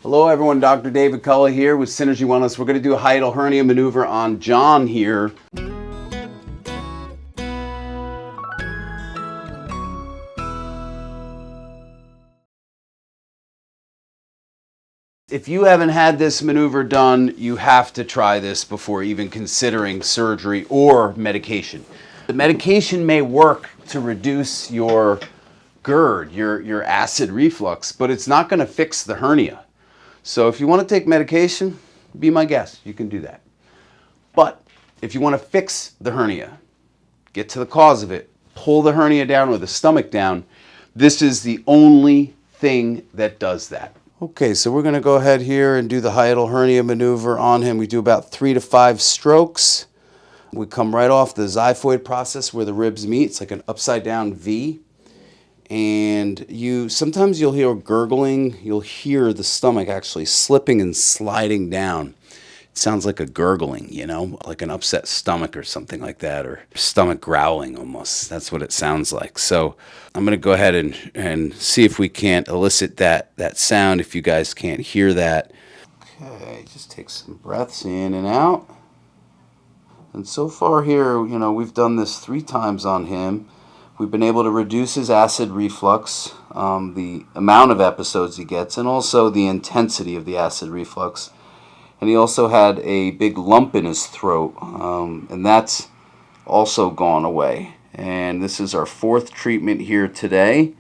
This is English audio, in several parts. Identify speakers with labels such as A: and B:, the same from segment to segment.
A: Hello everyone, Dr. David Kulla here with Synergy Wellness. We're going to do a hiatal hernia maneuver on John here. If you haven't had this maneuver done, you have to try this before even considering surgery or medication. The medication may work to reduce your GERD, your acid reflux, but it's not going to fix the hernia. So if you want to take medication, be my guest, you can do that. But if you want to fix the hernia, get to the cause of it, pull the hernia down or the stomach down, this is the only thing that does that. Okay, so we're going to go ahead here and do the hiatal hernia maneuver on him. We do about 3 to 5 strokes. We come right off the XIPHOID process where the ribs meet. It's like an upside down V. And sometimes you'll hear gurgling. You'll hear the stomach actually slipping and sliding down. It sounds like a gurgling, you know, like an upset stomach or something like that, or stomach growling almost. That's what it sounds like. So I'm going to go ahead and see if we can't elicit that sound if you guys can't hear that. Okay, just take some breaths in and out. And so far here, you know, we've done this 3 times on him. We've been able to reduce his acid reflux, the amount of episodes he gets, and also the intensity of the acid reflux. And he also had a big lump in his throat, and that's also gone away. And this is our 4th treatment here today.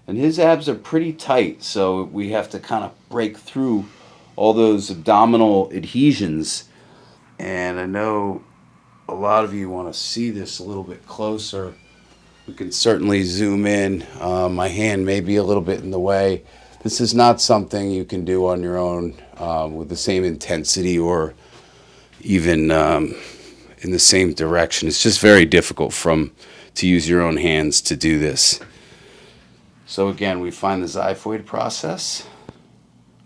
A: And his abs are pretty tight, so we have to kind of break through all those abdominal adhesions. And I know a lot of you want to see this a little bit closer. We can certainly zoom in. My hand may be a little bit in the way. This is not something you can do on your own with the same intensity or even in the same direction. It's just very difficult to use your own hands to do this. So again, we find the XIPHOID process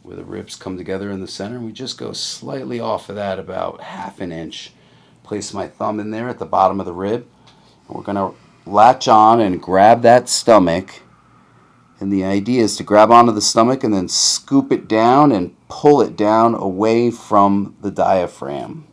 A: where the ribs come together in the center. We just go slightly off of that, about 1/2 inch. Place my thumb in there at the bottom of the rib. And we're going to latch on and grab that stomach. And the idea is to grab onto the stomach and then scoop it down and pull it down away from the diaphragm.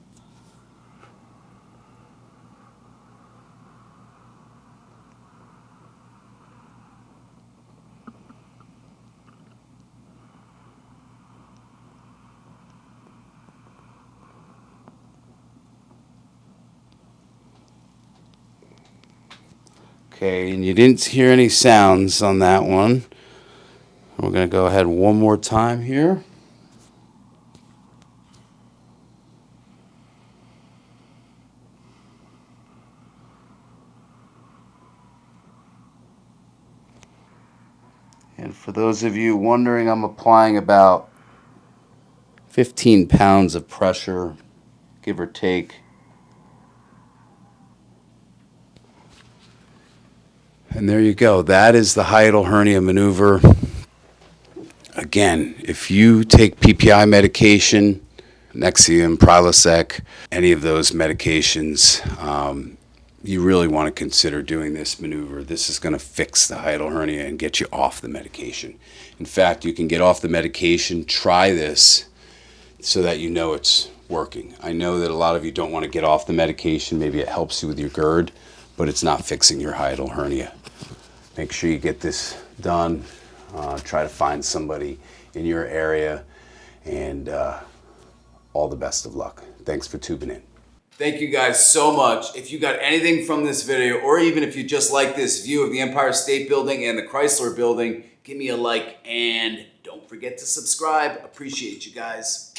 A: Okay, and you didn't hear any sounds on that one. We're going to go ahead one more time here. And for those of you wondering, I'm applying about 15 pounds of pressure, give or take. And there you go. That is the hiatal hernia maneuver. Again, if you take PPI medication, Nexium, Prilosec, any of those medications, you really want to consider doing this maneuver. This is going to fix the hiatal hernia and get you off the medication. In fact, you can get off the medication, try this so that you know it's working. I know that a lot of you don't want to get off the medication. Maybe it helps you with your GERD, but it's not fixing your hiatal hernia. Make sure you get this done. Try to find somebody in your area, and all the best of luck. Thanks for tuning in. Thank you guys so much. If you got anything from this video, or even if you just like this view of the Empire State Building and the Chrysler Building, give me a like and don't forget to subscribe. Appreciate you guys.